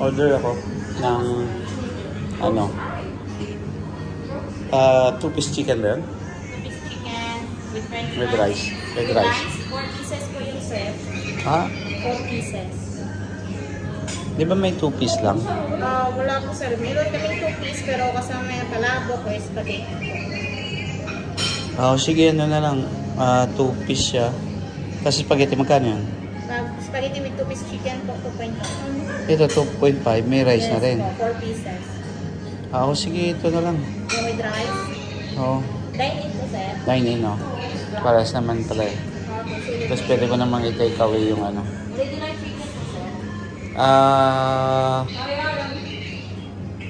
Order ako ng ano, 2-piece chicken ba yun? 2-piece chicken with french With rice. With rice. 4 pieces po yung sir. Ha? 4 pieces. Di ba may 2-piece lang? Wala po sir. Meron kami 2-piece pero kasama yung palabok o spaghetti. Sige, ano na lang. 2-piece siya. Kasi spaghetti, magkano yan? Spaghetti with 2-piece chicken po, 2.5. Ito, 2.5. May rice na rin. Po, 4 pieces. Sige, ito na lang. Yung with rice? Oo. Dine-in po sir. Dine-in, no? Paras naman pala eh. Tapos pwede ko namang i-take away yung ano. Regular chicken po sir.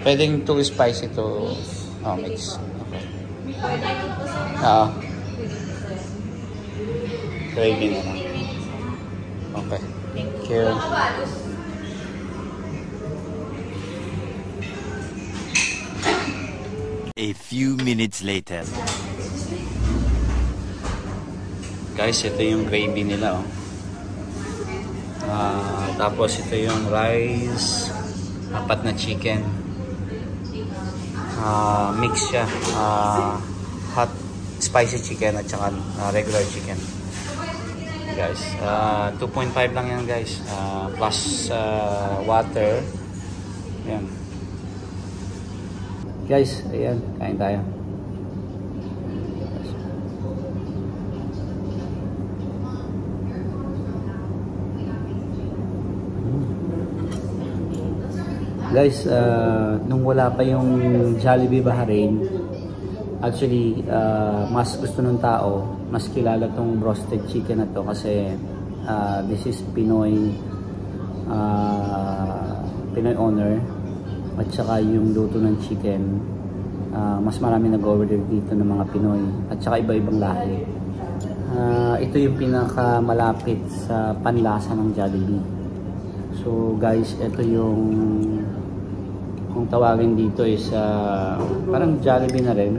Pwedeng 2 spicy to mix. Okay. For dine-in po sir. Gravy na lang. Okay. Thank you. A few minutes later. Guys, ito yung gravy nila, oh. Tapos ito yung rice, 4 na chicken. Mix siya. Hot spicy chicken at saka regular chicken. Guys, 2.5 lang yan, guys. Plus water. Ayan. Guys, ayan, kain tayo. Guys, nung wala pa yung Jollibee Bahrain, actually, mas gusto ng tao, mas kilala tong roasted chicken na to kasi this is Pinoy owner at saka yung luto ng chicken, mas marami nag-order dito ng mga Pinoy at saka iba-ibang lahi. Ito yung pinakamalapit sa panlasa ng Jollibee. So guys, ito yung kung tawagin dito is parang Jollibee na rin.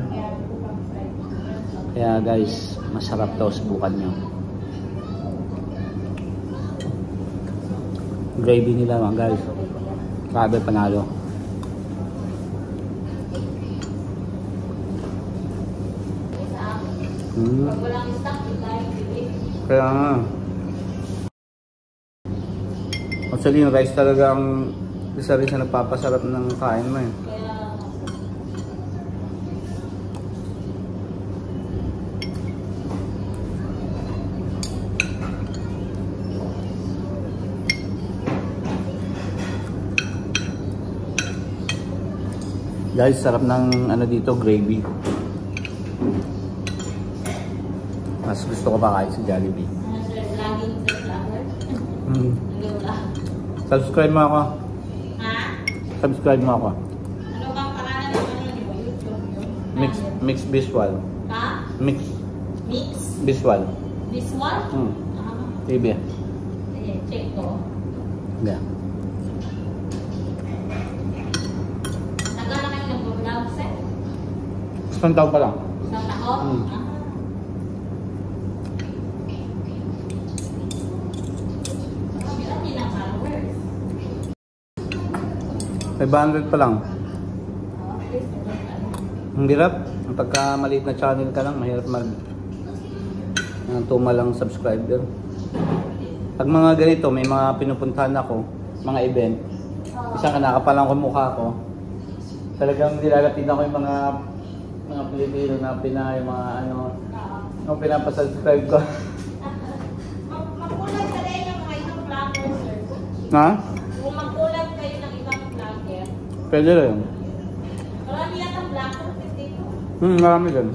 Kaya guys, masarap daw, subukan nyo. Gravy nila mga guys, grabe, panalo. Kaya nga, actually yung rice talaga ang isa rin sa nagpapasarap ng kain mo eh. Guys, sarap ng ano dito, gravy. Mas gusto ko pa kain sa Jollibee. Subscribe mo ako. Ha? Subscribe mo ako. Ano bang pangalan ng YouTube? Mix visual. Ha? Mix visual. Visual? TV. Check ko. Yeah. Tagal na kayo nag-vlog, sir? Isang taon pa lang. Isang taon? 500 pa lang. Ang hirap. Pagka maliit na channel ka lang, mahirap tumalang subscriber. Pag mga ganito, may mga pinupuntahan ako, mga event, isang kanakapalang ko mukha ko, talagang nilalapitan ko yung mga Pilipino na Pinay, mga yung pinapasubscribe ko. Magkulag ka rin yung mga ibang vlogger, sir. Ha? Kung magkulag kayo ng ibang vlogger, Pwede rin. marami yata ang vlogger dito. Marami din.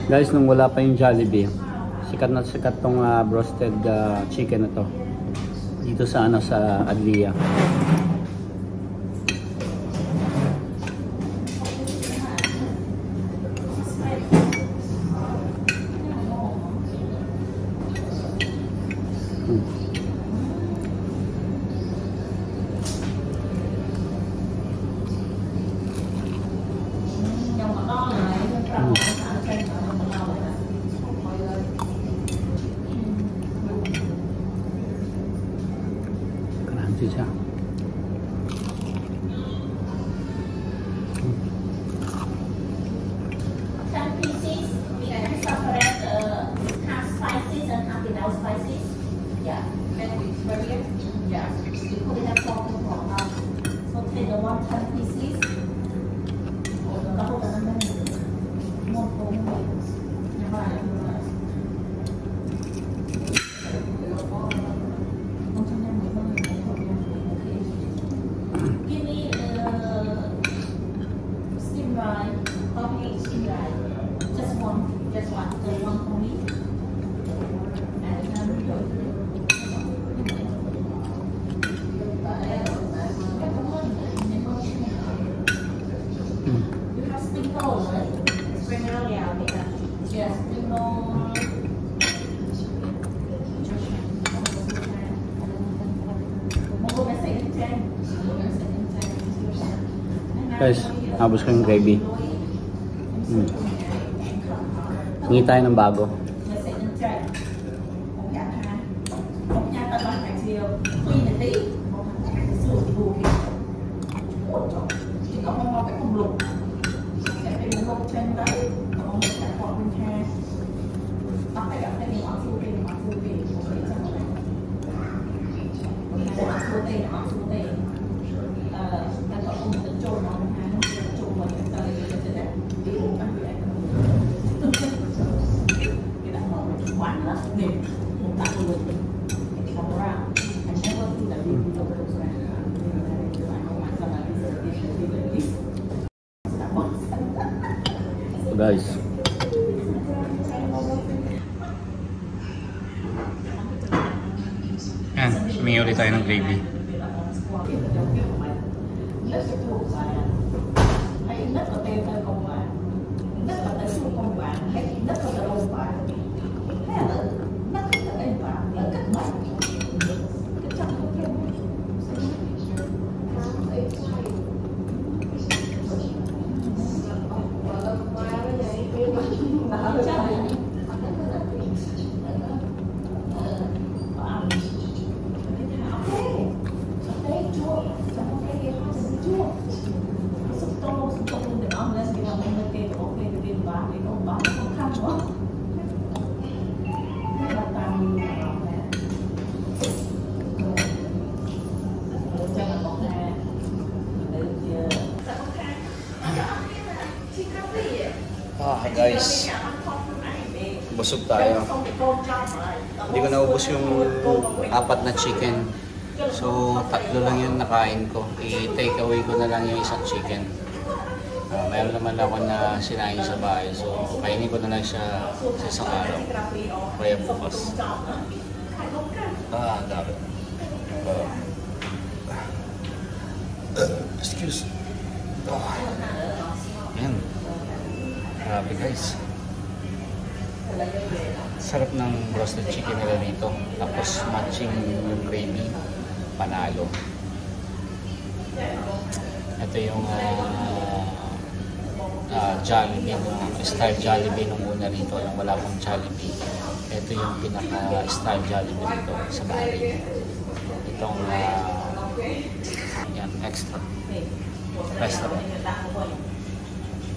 Guys, nung wala pa yung Jollibee, sikat na sikat tong broasted chicken na to. Dito sa ano, sa Adlia. Crunchy siya. Half spices and half without spices. Yeah, very good. Yeah, we put it at salt and pepper. So take the 10 pieces. Give me steam rice, coffee steam rice. Just one for me. You have spring rolls, right? Spring roll, yeah, yes, spring roll. Guys, habos ko yung gravy. Hingi tayo ng bago. So guys, yan, humingi ulit tayo ng gravy. Guys, busog tayo. Hindi ko naubos yung 4 na chicken. So, 3 lang yung nakain ko. I-take away ko na lang yung isang chicken. Mayroon naman ako na sinain sa bahay. So, kainin ko na lang siya sa isang araw. Kaya bukas. Ang dami. Excuse. Yan. Grabe guys. Sarap ng roasted chicken nila dito. Tapos matching yung gravy. Panalo. Ito yung Jollibee, style Jollibee nung una rito. Yung wala pang Jollibee. Ito yung pinaka-style Jollibee dito sa bahay. Itong yan, extra restaurant.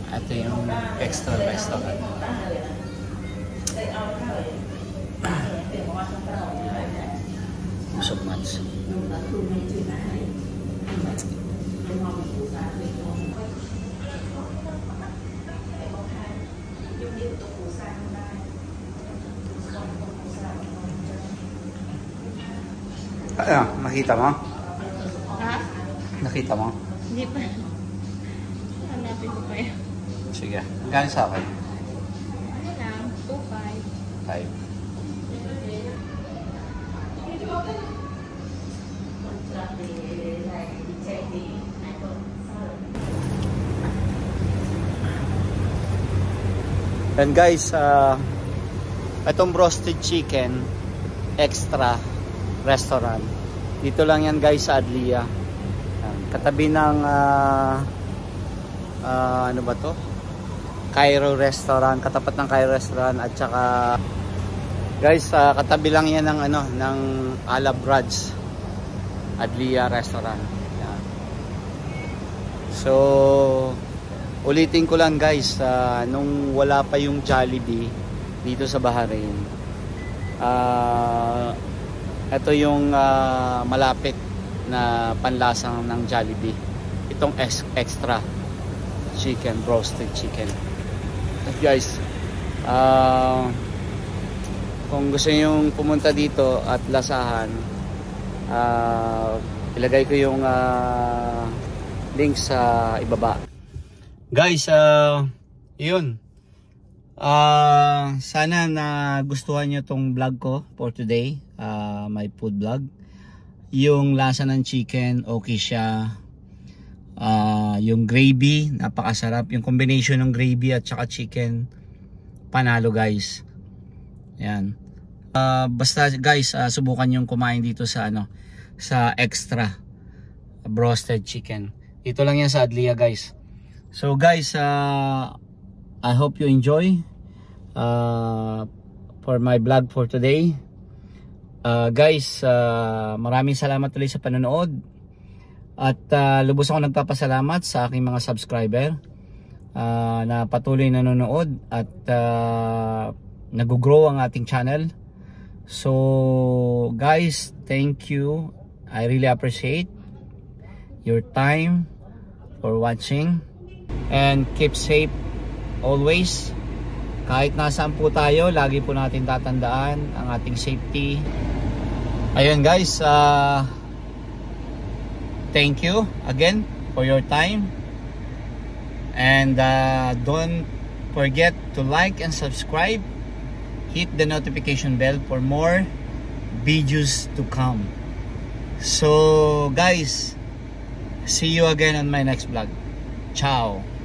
Ito yung extra restaurant. Busog much. Nakita mo? Ha? Nakita mo? Hindi pa. Hanapin ko pa yun. Sige. Hanggang sa akin. Wala. And guys, itong roasted chicken extra restaurant, dito lang yan guys sa Adlia. Katabi ng ano ba to? Cairo restaurant, katapat ng Cairo restaurant, at saka guys, katabi lang yan ng ano, ng Alab Raj Adlia restaurant. Yan. So ulitin ko lang guys, nung wala pa yung Jollibee dito sa Bahrain, ito yung malapit na panlasang ng Jollibee, itong extra chicken, roasted chicken. Guys, kung gusto nyo pumunta dito at lasahan, ilagay ko yung link sa ibaba. Guys, yun. Sana na gustuhan nyo tong vlog ko for today, my food vlog. Yung lasa ng chicken, okay siya. Yung gravy, napakasarap. Yung combination ng gravy at saka chicken, panalo guys. Yan. Basta guys, subukan yung kumain dito sa ano, sa extra roasted chicken. Dito lang yan sa Adlia guys. So guys, I hope you enjoy for my vlog for today. Guys, maraming salamat ulit sa panonood. At lubos ako nagpapasalamat sa aking mga subscriber na patuloy nanonood at nag-grow ang ating channel. So guys, thank you. I really appreciate your time for watching. And keep safe always. Kahit nasaan po tayo, lagi po natin tatandaan ang ating safety. Ayun guys, thank you again for your time. And don't forget to like and subscribe. Hit the notification bell for more videos to come. So guys, see you again on my next vlog. Ciao.